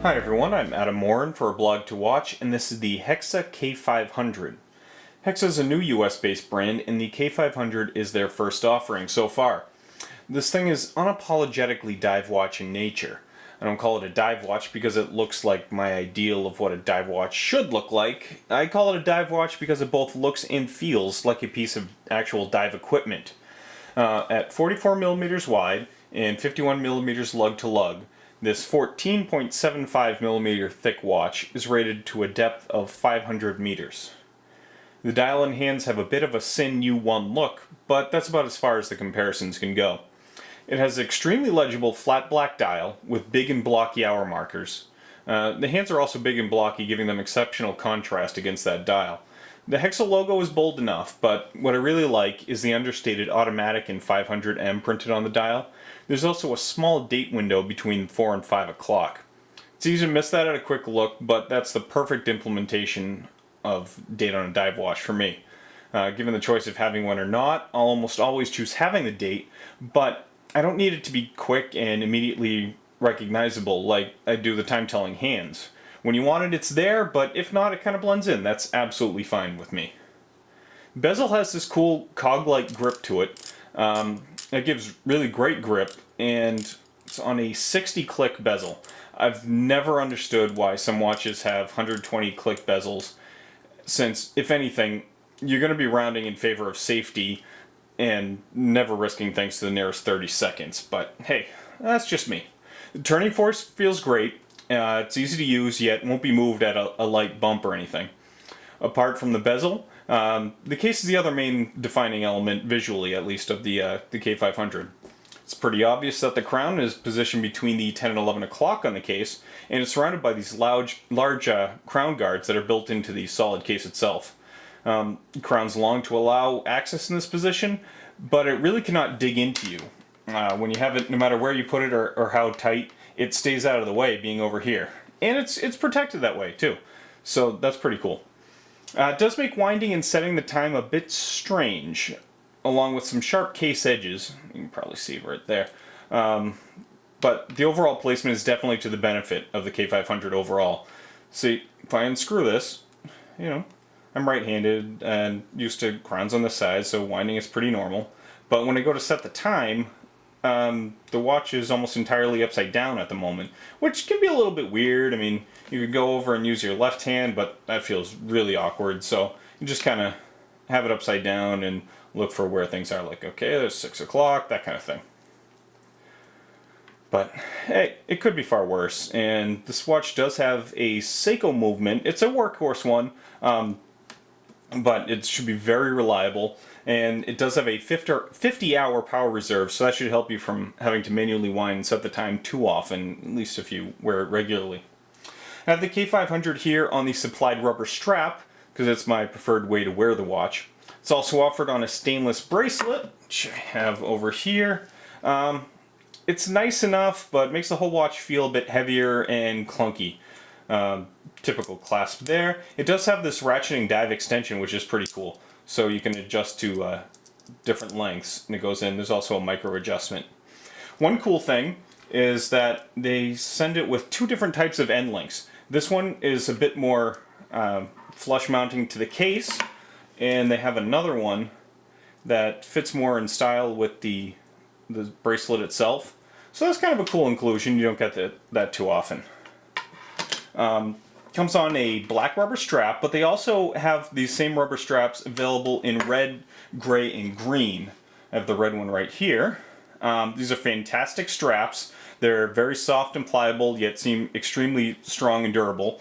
Hi everyone, I'm Morin for aBlogtoWatch, and this is the Hexa K500. Hexa is a new US-based brand, and the K500 is their first offering so far. This thing is unapologetically dive watch in nature. I don't call it a dive watch because it looks like my ideal of what a dive watch should look like. I call it a dive watch because it both looks and feels like a piece of actual dive equipment. At 44mm wide and 51mm lug to lug, this 14.75mm thick watch is rated to a depth of 500 meters. The dial and hands have a bit of a Sin U1 look, but that's about as far as the comparisons can go. It has an extremely legible flat black dial with big and blocky hour markers. The hands are also big and blocky, giving them exceptional contrast against that dial. The Hexa logo is bold enough, but what I really like is the understated automatic and 500M printed on the dial. There's also a small date window between 4 and 5 o'clock. It's easy to miss that at a quick look, but that's the perfect implementation of date on a dive watch for me. Given the choice of having one or not, I'll almost always choose having the date, but I don't need it to be quick and immediately recognizable like I do the time-telling hands. When you want it, it's there, but if not, it kind of blends in. That's absolutely fine with me. Bezel has this cool cog-like grip to it. It gives really great grip, and it's on a 60-click bezel. I've never understood why some watches have 120-click bezels, since, if anything, you're going to be rounding in favor of safety and never risking things to the nearest 30 seconds. But hey, that's just me. The turning force feels great. It's easy to use, yet won't be moved at a light bump or anything. Apart from the bezel, the case is the other main defining element, visually at least, of the K500. It's pretty obvious that the crown is positioned between the 10 and 11 o'clock on the case, and it's surrounded by these large crown guards that are built into the solid case itself. The crown's long to allow access in this position, but it really cannot dig into you. When you have it, no matter where you put it or how tight, it stays out of the way, being over here. And it's protected that way, too. So that's pretty cool. It does make winding and setting the time a bit strange, along with some sharp case edges. You can probably see right there. But the overall placement is definitely to the benefit of the K500 overall. See, if I unscrew this, you know, I'm right-handed and used to crowns on the side, so winding is pretty normal. But when I go to set the time, the watch is almost entirely upside down at the moment, which can be a little bit weird. I mean, you could go over and use your left hand, but that feels really awkward, so you just kind of have it upside down and look for where things are, like, okay, there's 6 o'clock, that kind of thing. But, hey, it could be far worse, and this watch does have a Seiko movement. It's a workhorse one, but it should be very reliable, and it does have a 50-hour power reserve, so that should help you from having to manually wind and set the time too often, at least if you wear it regularly. I have the K500 here on the supplied rubber strap, because it's my preferred way to wear the watch. It's also offered on a stainless bracelet, which I have over here. It's nice enough, but makes the whole watch feel a bit heavier and clunky. Typical clasp there. It does have this ratcheting dive extension, which is pretty cool. So you can adjust to different lengths, and it goes in. There's also a micro adjustment. One cool thing is that they send it with 2 different types of end links. This one is a bit more flush mounting to the case, and they have another one that fits more in style with the bracelet itself. So that's kind of a cool inclusion. You don't get that too often. Comes on a black rubber strap, but they also have these same rubber straps available in red, gray, and green. I have the red one right here. These are fantastic straps. They're very soft and pliable, yet seem extremely strong and durable.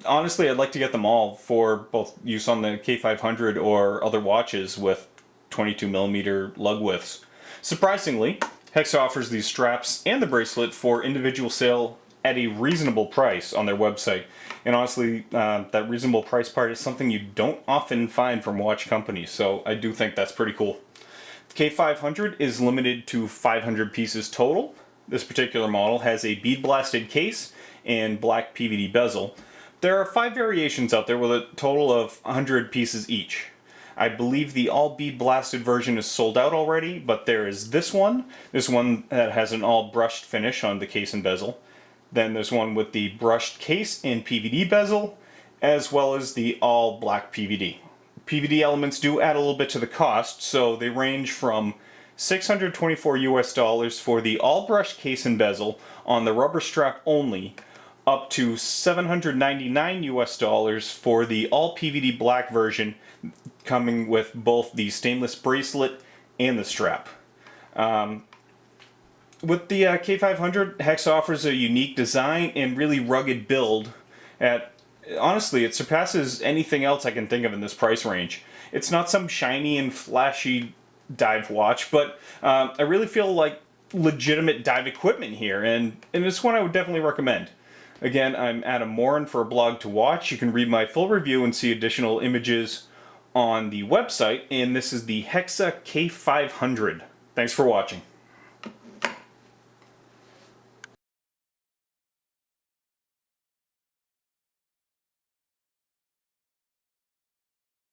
Honestly, I'd like to get them all for both use on the K500 or other watches with 22mm lug widths. Surprisingly, Hexa offers these straps and the bracelet for individual sale at a reasonable price on their website. And honestly, that reasonable price part is something you don't often find from watch companies, so I do think that's pretty cool. The K500 is limited to 500 pieces total. This particular model has a bead-blasted case and black PVD bezel. There are 5 variations out there with a total of 100 pieces each. I believe the all bead blasted version is sold out already, but there is this one that has an all brushed finish on the case and bezel. Then there's one with the brushed case and PVD bezel, as well as the all black PVD. PVD elements do add a little bit to the cost, so they range from $624 US for the all brushed case and bezel on the rubber strap only, up to $799 US for the all PVD black version, coming with both the stainless bracelet and the strap. With the K500, Hexa offers a unique design and really rugged build. Honestly, it surpasses anything else I can think of in this price range. It's not some shiny and flashy dive watch, but I really feel like legitimate dive equipment here, and it's one I would definitely recommend. Again, I'm Adam Morin for aBlogtoWatch. You can read my full review and see additional images on the website, and this is the Hexa K500. Thanks for watching.